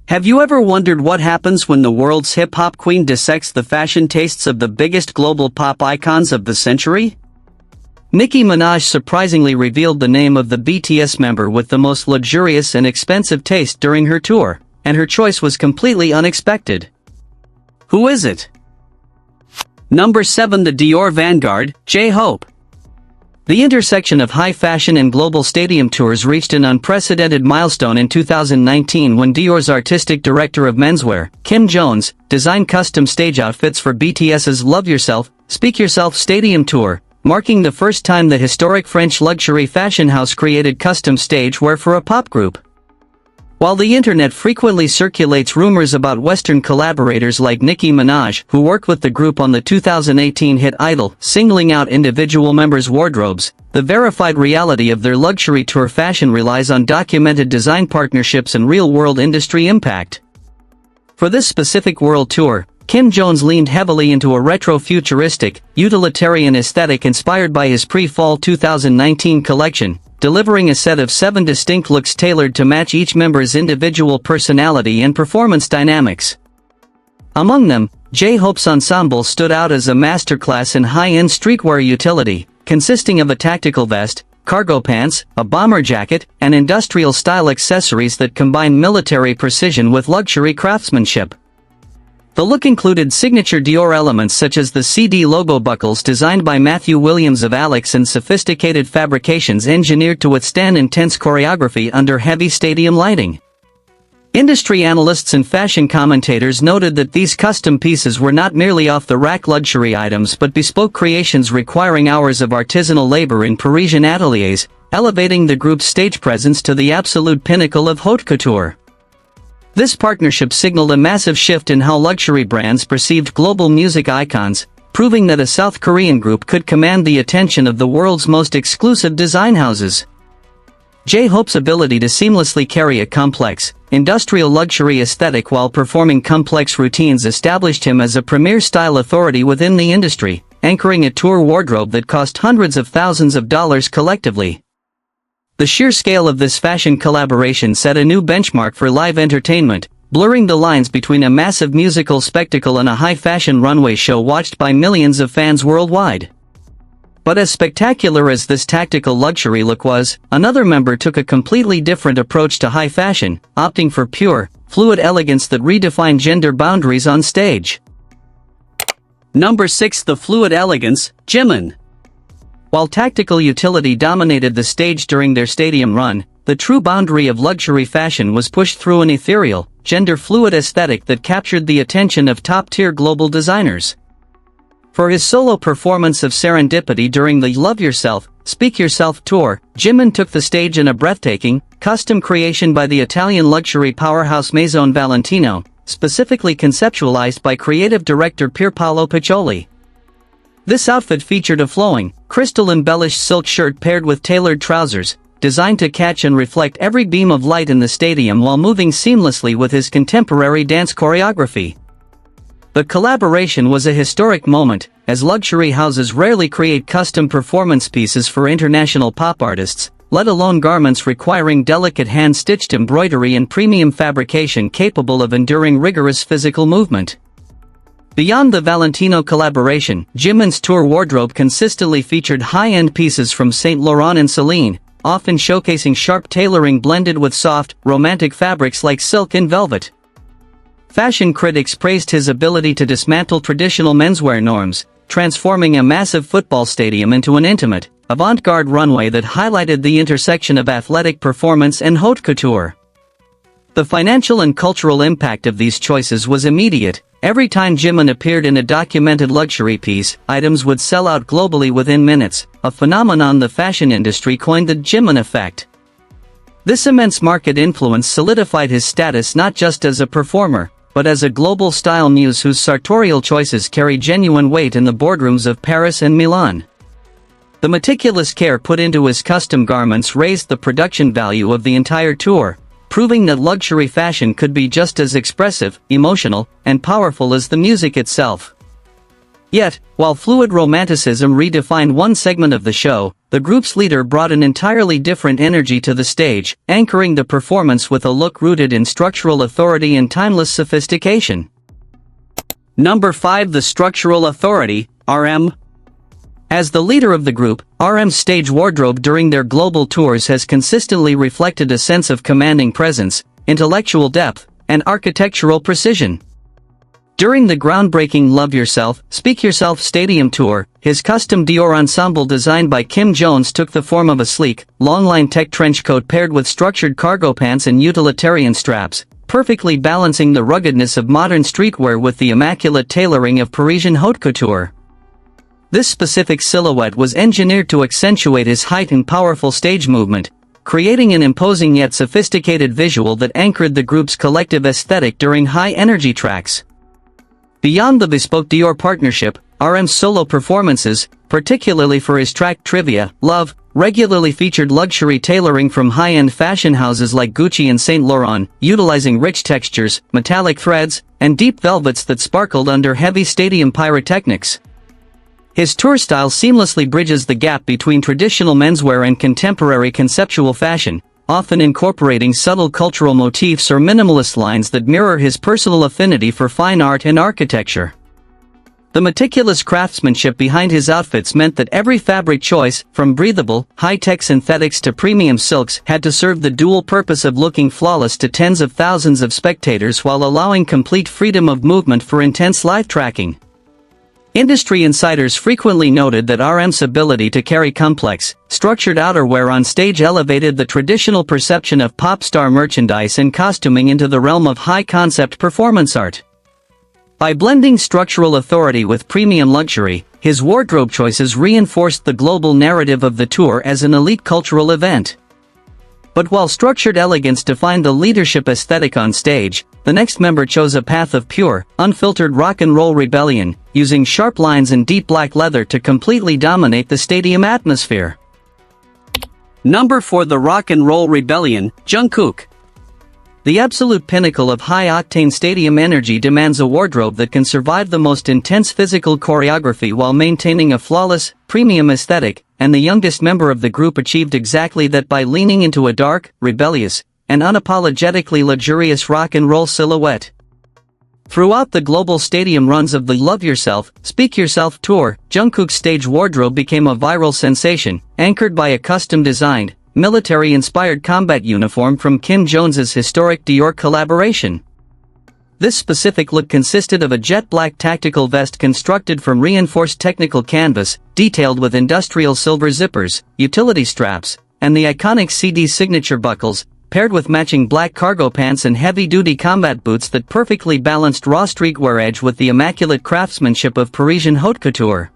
Have you ever wondered what happens when the world's hip-hop queen dissects the fashion tastes of the biggest global pop icons of the century? Nicki Minaj surprisingly revealed the name of the BTS member with the most luxurious and expensive taste during her tour, and her choice was completely unexpected. Who is it? Number 7. The Dior Vanguard, J-Hope. The intersection of high fashion and global stadium tours reached an unprecedented milestone in 2019 when Dior's artistic director of menswear, Kim Jones, designed custom stage outfits for BTS's Love Yourself, Speak Yourself stadium tour, marking the first time the historic French luxury fashion house created custom stage wear for a pop group. While the internet frequently circulates rumors about Western collaborators like Nicki Minaj, who worked with the group on the 2018 hit Idol, singling out individual members' wardrobes, the verified reality of their luxury tour fashion relies on documented design partnerships and real-world industry impact. For this specific world tour, Kim Jones leaned heavily into a retro-futuristic, utilitarian aesthetic inspired by his pre-fall 2019 collection, delivering a set of 7 distinct looks tailored to match each member's individual personality and performance dynamics. Among them, J-Hope's ensemble stood out as a masterclass in high-end streetwear utility, consisting of a tactical vest, cargo pants, a bomber jacket, and industrial-style accessories that combine military precision with luxury craftsmanship. The look included signature Dior elements such as the CD logo buckles designed by Matthew Williams of Alex and sophisticated fabrications engineered to withstand intense choreography under heavy stadium lighting. Industry analysts and fashion commentators noted that these custom pieces were not merely off-the-rack luxury items but bespoke creations requiring hours of artisanal labor in Parisian ateliers, elevating the group's stage presence to the absolute pinnacle of haute couture. This partnership signaled a massive shift in how luxury brands perceived global music icons, proving that a South Korean group could command the attention of the world's most exclusive design houses. J-Hope's ability to seamlessly carry a complex, industrial luxury aesthetic while performing complex routines established him as a premier style authority within the industry, anchoring a tour wardrobe that cost hundreds of thousands of dollars collectively. The sheer scale of this fashion collaboration set a new benchmark for live entertainment, blurring the lines between a massive musical spectacle and a high-fashion runway show watched by millions of fans worldwide. But as spectacular as this tactical luxury look was, another member took a completely different approach to high fashion, opting for pure, fluid elegance that redefined gender boundaries on stage. Number 6. The fluid elegance, Jimin. While tactical utility dominated the stage during their stadium run, the true boundary of luxury fashion was pushed through an ethereal, gender-fluid aesthetic that captured the attention of top-tier global designers. For his solo performance of Serendipity during the Love Yourself, Speak Yourself tour, Jimin took the stage in a breathtaking, custom creation by the Italian luxury powerhouse Maison Valentino, specifically conceptualized by creative director Pierpaolo Piccioli. This outfit featured a flowing, crystal-embellished silk shirt paired with tailored trousers, designed to catch and reflect every beam of light in the stadium while moving seamlessly with his contemporary dance choreography. The collaboration was a historic moment, as luxury houses rarely create custom performance pieces for international pop artists, let alone garments requiring delicate hand-stitched embroidery and premium fabrication capable of enduring rigorous physical movement. Beyond the Valentino collaboration, Jimin's tour wardrobe consistently featured high-end pieces from Saint Laurent and Celine, often showcasing sharp tailoring blended with soft, romantic fabrics like silk and velvet. Fashion critics praised his ability to dismantle traditional menswear norms, transforming a massive football stadium into an intimate, avant-garde runway that highlighted the intersection of athletic performance and haute couture. The financial and cultural impact of these choices was immediate. Every time Jimin appeared in a documented luxury piece, items would sell out globally within minutes, a phenomenon the fashion industry coined the Jimin effect. This immense market influence solidified his status not just as a performer, but as a global style muse whose sartorial choices carry genuine weight in the boardrooms of Paris and Milan. The meticulous care put into his custom garments raised the production value of the entire tour, proving that luxury fashion could be just as expressive, emotional, and powerful as the music itself. Yet, while fluid romanticism redefined one segment of the show, the group's leader brought an entirely different energy to the stage, anchoring the performance with a look rooted in structural authority and timeless sophistication. Number 5. The Structural Authority, RM. As the leader of the group, RM's stage wardrobe during their global tours has consistently reflected a sense of commanding presence, intellectual depth, and architectural precision. During the groundbreaking Love Yourself, Speak Yourself stadium tour, his custom Dior ensemble designed by Kim Jones took the form of a sleek, long-line tech trench coat paired with structured cargo pants and utilitarian straps, perfectly balancing the ruggedness of modern streetwear with the immaculate tailoring of Parisian Haute Couture. This specific silhouette was engineered to accentuate his height and powerful stage movement, creating an imposing yet sophisticated visual that anchored the group's collective aesthetic during high-energy tracks. Beyond the Bespoke Dior partnership, RM's solo performances, particularly for his track Trivia, Love, regularly featured luxury tailoring from high-end fashion houses like Gucci and Saint Laurent, utilizing rich textures, metallic threads, and deep velvets that sparkled under heavy stadium pyrotechnics. His tour style seamlessly bridges the gap between traditional menswear and contemporary conceptual fashion, often incorporating subtle cultural motifs or minimalist lines that mirror his personal affinity for fine art and architecture. The meticulous craftsmanship behind his outfits meant that every fabric choice, from breathable, high-tech synthetics to premium silks, had to serve the dual purpose of looking flawless to tens of thousands of spectators while allowing complete freedom of movement for intense live tracking. Industry insiders frequently noted that RM's ability to carry complex, structured outerwear on stage elevated the traditional perception of pop star merchandise and costuming into the realm of high-concept performance art. By blending structural authority with premium luxury, his wardrobe choices reinforced the global narrative of the tour as an elite cultural event. But while structured elegance defined the leadership aesthetic on stage, the next member chose a path of pure, unfiltered rock and roll rebellion, using sharp lines and deep black leather to completely dominate the stadium atmosphere. Number 4. The Rock and Roll Rebellion, Jungkook. The absolute pinnacle of high-octane stadium energy demands a wardrobe that can survive the most intense physical choreography while maintaining a flawless, premium aesthetic, and the youngest member of the group achieved exactly that by leaning into a dark, rebellious, and unapologetically luxurious rock and roll silhouette. Throughout the global stadium runs of the Love Yourself, Speak Yourself tour, Jungkook's stage wardrobe became a viral sensation, anchored by a custom-designed, military-inspired combat uniform from Kim Jones's historic Dior collaboration. This specific look consisted of a jet-black tactical vest constructed from reinforced technical canvas, detailed with industrial silver zippers, utility straps, and the iconic CD signature buckles, paired with matching black cargo pants and heavy-duty combat boots that perfectly balanced raw streetwear edge with the immaculate craftsmanship of Parisian haute couture.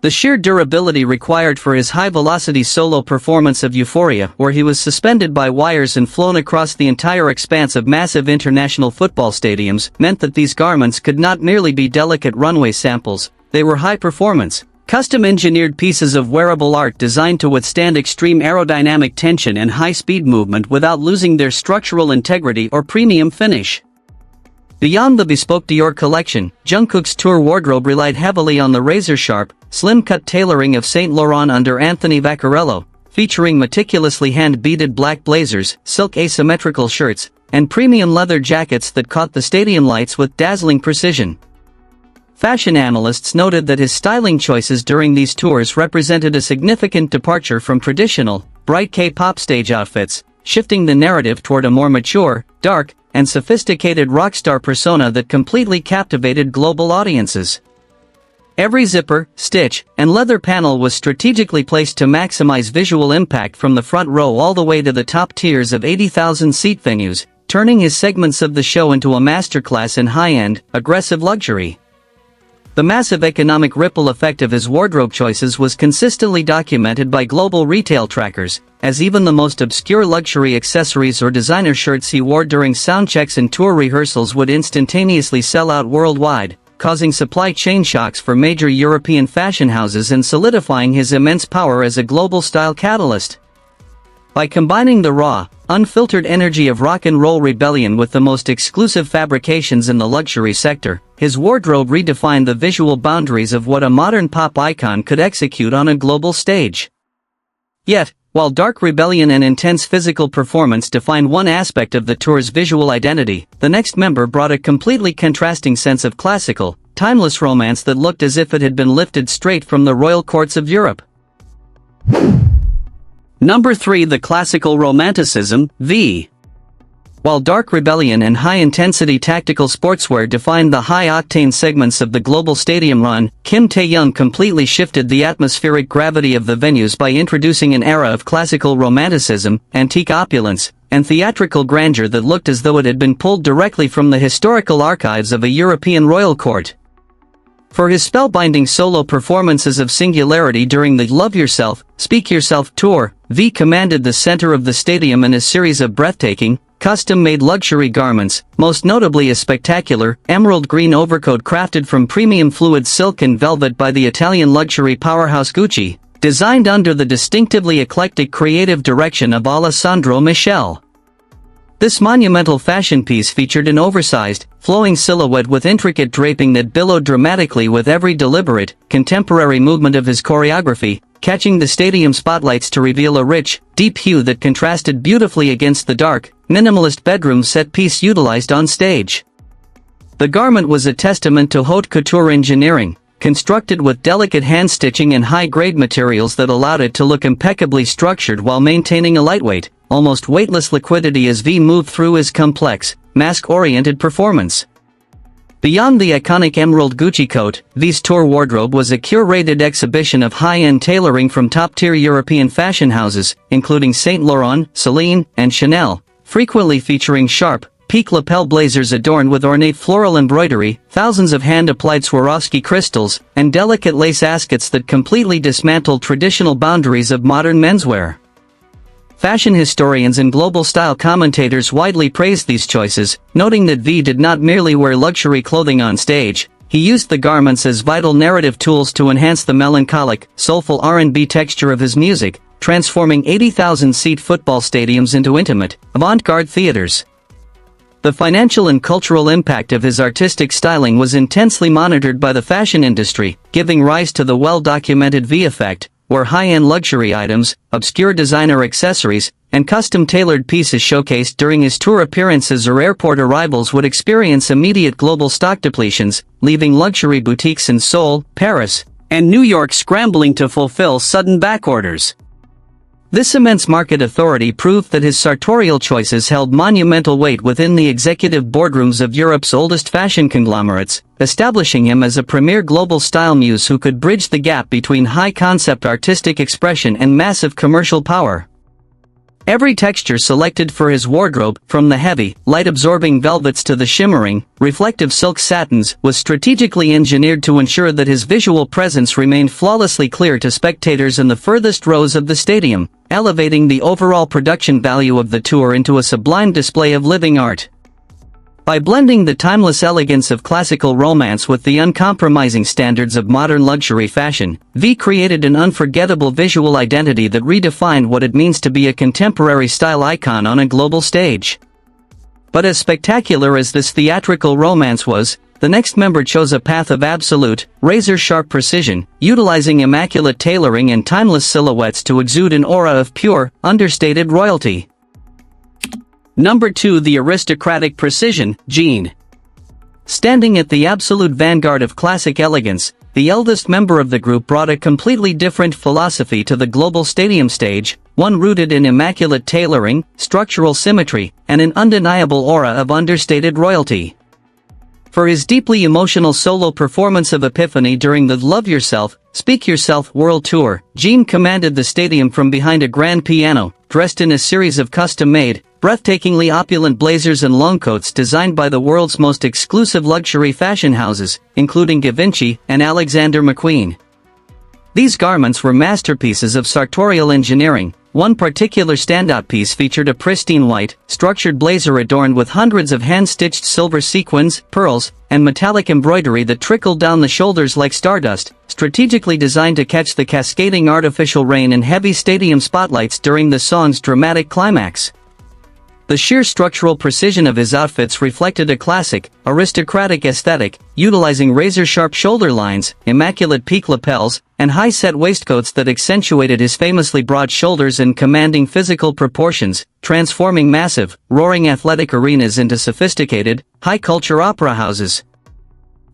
The sheer durability required for his high-velocity solo performance of Euphoria, where he was suspended by wires and flown across the entire expanse of massive international football stadiums, meant that these garments could not merely be delicate runway samples, they were high-performance, custom-engineered pieces of wearable art designed to withstand extreme aerodynamic tension and high-speed movement without losing their structural integrity or premium finish. Beyond the Bespoke Dior collection, Jungkook's tour wardrobe relied heavily on the razor-sharp, slim-cut tailoring of Saint Laurent under Anthony Vaccarello, featuring meticulously hand-beaded black blazers, silk asymmetrical shirts, and premium leather jackets that caught the stadium lights with dazzling precision. Fashion analysts noted that his styling choices during these tours represented a significant departure from traditional, bright K-pop stage outfits, shifting the narrative toward a more mature, dark, and sophisticated rock star persona that completely captivated global audiences. Every zipper, stitch, and leather panel was strategically placed to maximize visual impact from the front row all the way to the top tiers of 80,000-seat venues, turning his segments of the show into a masterclass in high-end, aggressive luxury. The massive economic ripple effect of his wardrobe choices was consistently documented by global retail trackers, as even the most obscure luxury accessories or designer shirts he wore during soundchecks and tour rehearsals would instantaneously sell out worldwide, causing supply chain shocks for major European fashion houses and solidifying his immense power as a global style catalyst. By combining the raw, unfiltered energy of rock and roll rebellion with the most exclusive fabrications in the luxury sector, his wardrobe redefined the visual boundaries of what a modern pop icon could execute on a global stage. Yet, while dark rebellion and intense physical performance define one aspect of the tour's visual identity, the next member brought a completely contrasting sense of classical, timeless romance that looked as if it had been lifted straight from the royal courts of Europe. Number 3. The classical romanticism, V. While dark rebellion and high-intensity tactical sportswear defined the high-octane segments of the global stadium run, Kim Tae-young completely shifted the atmospheric gravity of the venues by introducing an era of classical romanticism, antique opulence, and theatrical grandeur that looked as though it had been pulled directly from the historical archives of a European royal court. For his spellbinding solo performances of singularity during the Love Yourself, Speak Yourself tour, V commanded the center of the stadium in a series of breathtaking, custom-made luxury garments, most notably a spectacular, emerald green overcoat crafted from premium fluid silk and velvet by the Italian luxury powerhouse Gucci, designed under the distinctively eclectic creative direction of Alessandro Michele. This monumental fashion piece featured an oversized, flowing silhouette with intricate draping that billowed dramatically with every deliberate, contemporary movement of his choreography, catching the stadium spotlights to reveal a rich, deep hue that contrasted beautifully against the dark, minimalist bedroom set piece utilized on stage. The garment was a testament to haute couture engineering, constructed with delicate hand-stitching and high-grade materials that allowed it to look impeccably structured while maintaining a lightweight, almost weightless liquidity as V moved through his complex, mask-oriented performance. Beyond the iconic emerald Gucci coat, V's tour wardrobe was a curated exhibition of high-end tailoring from top-tier European fashion houses, including Saint Laurent, Celine, and Chanel, frequently featuring sharp, peak lapel blazers adorned with ornate floral embroidery, thousands of hand-applied Swarovski crystals, and delicate lace askets that completely dismantled traditional boundaries of modern menswear. Fashion historians and global style commentators widely praised these choices, noting that V did not merely wear luxury clothing on stage, he used the garments as vital narrative tools to enhance the melancholic, soulful R&B texture of his music, transforming 80,000-seat football stadiums into intimate, avant-garde theaters. The financial and cultural impact of his artistic styling was intensely monitored by the fashion industry, giving rise to the well-documented V effect, where high-end luxury items, obscure designer accessories, and custom-tailored pieces showcased during his tour appearances or airport arrivals would experience immediate global stock depletions, leaving luxury boutiques in Seoul, Paris, and New York scrambling to fulfill sudden backorders. This immense market authority proved that his sartorial choices held monumental weight within the executive boardrooms of Europe's oldest fashion conglomerates, establishing him as a premier global style muse who could bridge the gap between high-concept artistic expression and massive commercial power. Every texture selected for his wardrobe, from the heavy, light-absorbing velvets to the shimmering, reflective silk satins, was strategically engineered to ensure that his visual presence remained flawlessly clear to spectators in the furthest rows of the stadium, elevating the overall production value of the tour into a sublime display of living art. By blending the timeless elegance of classical romance with the uncompromising standards of modern luxury fashion, V created an unforgettable visual identity that redefined what it means to be a contemporary style icon on a global stage. But as spectacular as this theatrical romance was, the next member chose a path of absolute, razor-sharp precision, utilizing immaculate tailoring and timeless silhouettes to exude an aura of pure, understated royalty. Number 2. The aristocratic precision, Jean. Standing at the absolute vanguard of classic elegance, the eldest member of the group brought a completely different philosophy to the global stadium stage, one rooted in immaculate tailoring, structural symmetry, and an undeniable aura of understated royalty. For his deeply emotional solo performance of Epiphany during the Love Yourself, Speak Yourself World Tour, Jean commanded the stadium from behind a grand piano, dressed in a series of custom-made, breathtakingly opulent blazers and longcoats designed by the world's most exclusive luxury fashion houses, including Givenchy and Alexander McQueen. These garments were masterpieces of sartorial engineering. One particular standout piece featured a pristine white, structured blazer adorned with hundreds of hand-stitched silver sequins, pearls, and metallic embroidery that trickled down the shoulders like stardust, strategically designed to catch the cascading artificial rain and heavy stadium spotlights during the song's dramatic climax. The sheer structural precision of his outfits reflected a classic, aristocratic aesthetic, utilizing razor-sharp shoulder lines, immaculate peak lapels, and high-set waistcoats that accentuated his famously broad shoulders and commanding physical proportions, transforming massive, roaring athletic arenas into sophisticated, high-culture opera houses.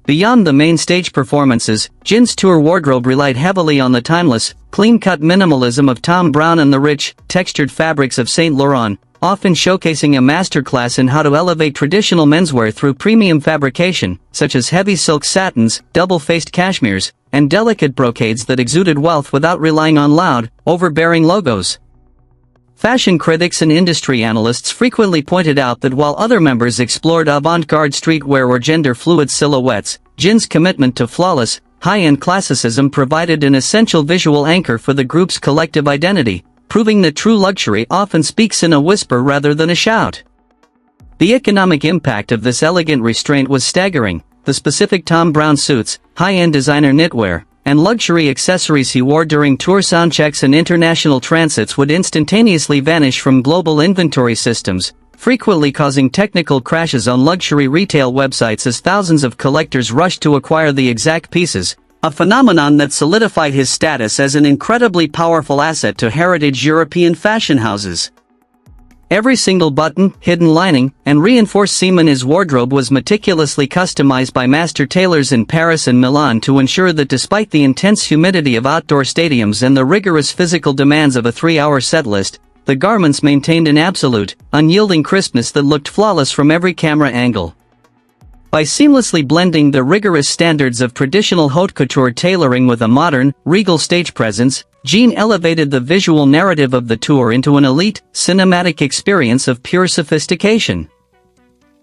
Beyond the main stage performances, Jin's tour wardrobe relied heavily on the timeless, clean-cut minimalism of Thom Browne and the rich, textured fabrics of Saint Laurent, often showcasing a masterclass in how to elevate traditional menswear through premium fabrication, such as heavy silk satins, double-faced cashmeres, and delicate brocades that exuded wealth without relying on loud, overbearing logos. Fashion critics and industry analysts frequently pointed out that while other members explored avant-garde streetwear or gender-fluid silhouettes, Jin's commitment to flawless, high-end classicism provided an essential visual anchor for the group's collective identity, proving that true luxury often speaks in a whisper rather than a shout. The economic impact of this elegant restraint was staggering. The specific Thom Browne suits, high-end designer knitwear, and luxury accessories he wore during tour soundchecks and international transits would instantaneously vanish from global inventory systems, frequently causing technical crashes on luxury retail websites as thousands of collectors rushed to acquire the exact pieces, a phenomenon that solidified his status as an incredibly powerful asset to heritage European fashion houses. Every single button, hidden lining, and reinforced seam in his wardrobe was meticulously customized by master tailors in Paris and Milan to ensure that despite the intense humidity of outdoor stadiums and the rigorous physical demands of a 3-hour setlist, the garments maintained an absolute, unyielding crispness that looked flawless from every camera angle. By seamlessly blending the rigorous standards of traditional haute couture tailoring with a modern, regal stage presence, Jin elevated the visual narrative of the tour into an elite, cinematic experience of pure sophistication.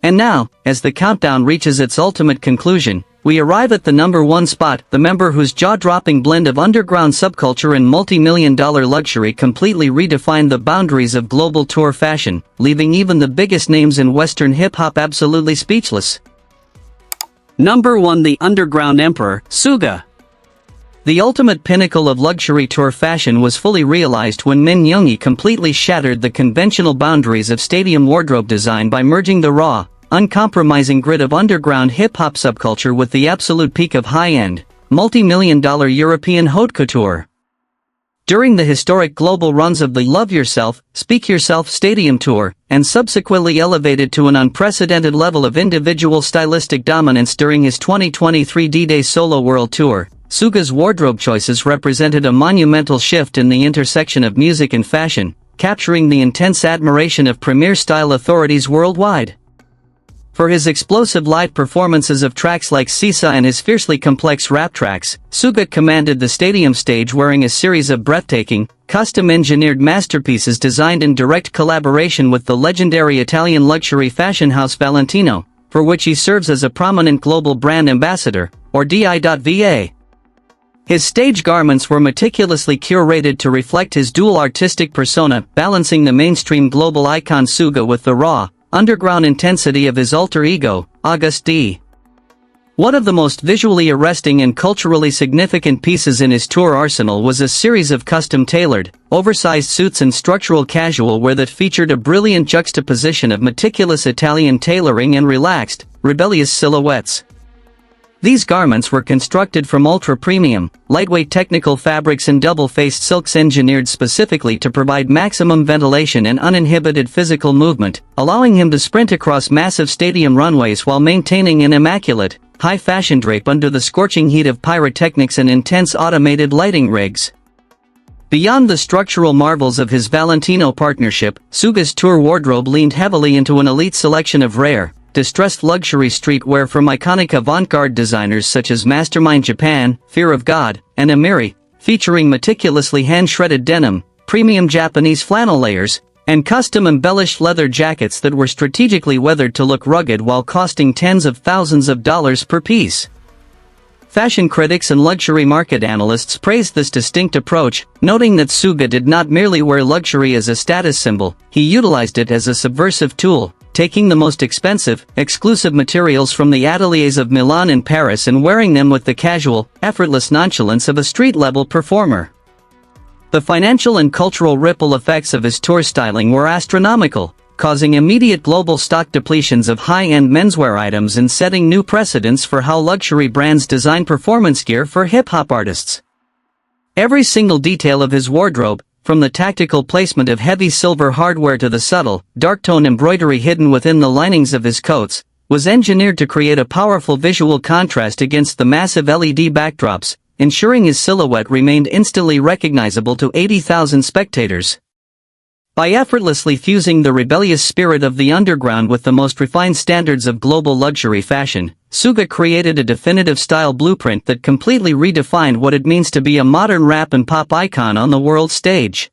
And now, as the countdown reaches its ultimate conclusion, we arrive at the number 1 spot, the member whose jaw-dropping blend of underground subculture and multi-million-dollar luxury completely redefined the boundaries of global tour fashion, leaving even the biggest names in Western hip-hop absolutely speechless. Number 1. The Underground Emperor, Suga. The ultimate pinnacle of luxury tour fashion was fully realized when Min Yoongi completely shattered the conventional boundaries of stadium wardrobe design by merging the raw, uncompromising grit of underground hip-hop subculture with the absolute peak of high-end, multi-million-dollar European haute couture. During the historic global runs of the Love Yourself, Speak Yourself stadium tour, and subsequently elevated to an unprecedented level of individual stylistic dominance during his 2023 D-Day solo world tour, Suga's wardrobe choices represented a monumental shift in the intersection of music and fashion, capturing the intense admiration of premier style authorities worldwide. For his explosive live performances of tracks like Sisa and his fiercely complex rap tracks, Suga commanded the stadium stage wearing a series of breathtaking, custom-engineered masterpieces designed in direct collaboration with the legendary Italian luxury fashion house Valentino, for which he serves as a prominent global brand ambassador, or DI.VA. His stage garments were meticulously curated to reflect his dual artistic persona, balancing the mainstream global icon Suga with the raw, underground intensity of his alter ego, August D. One of the most visually arresting and culturally significant pieces in his tour arsenal was a series of custom-tailored, oversized suits and structural casual wear that featured a brilliant juxtaposition of meticulous Italian tailoring and relaxed, rebellious silhouettes. These garments were constructed from ultra-premium, lightweight technical fabrics and double-faced silks engineered specifically to provide maximum ventilation and uninhibited physical movement, allowing him to sprint across massive stadium runways while maintaining an immaculate, high-fashion drape under the scorching heat of pyrotechnics and intense automated lighting rigs. Beyond the structural marvels of his Valentino partnership, Suga's tour wardrobe leaned heavily into an elite selection of rare, distressed luxury streetwear from iconic avant-garde designers such as Mastermind Japan, Fear of God, and Amiri, featuring meticulously hand-shredded denim, premium Japanese flannel layers, and custom-embellished leather jackets that were strategically weathered to look rugged while costing tens of thousands of dollars per piece. Fashion critics and luxury market analysts praised this distinct approach, noting that Suga did not merely wear luxury as a status symbol, he utilized it as a subversive tool, taking the most expensive, exclusive materials from the ateliers of Milan and Paris and wearing them with the casual, effortless nonchalance of a street-level performer. The financial and cultural ripple effects of his tour styling were astronomical. causing immediate global stock depletions of high-end menswear items and setting new precedents for how luxury brands design performance gear for hip-hop artists. Every single detail of his wardrobe, from the tactical placement of heavy silver hardware to the subtle, dark-tone embroidery hidden within the linings of his coats, was engineered to create a powerful visual contrast against the massive LED backdrops, ensuring his silhouette remained instantly recognizable to 80,000 spectators. By effortlessly fusing the rebellious spirit of the underground with the most refined standards of global luxury fashion, Suga created a definitive style blueprint that completely redefined what it means to be a modern rap and pop icon on the world stage.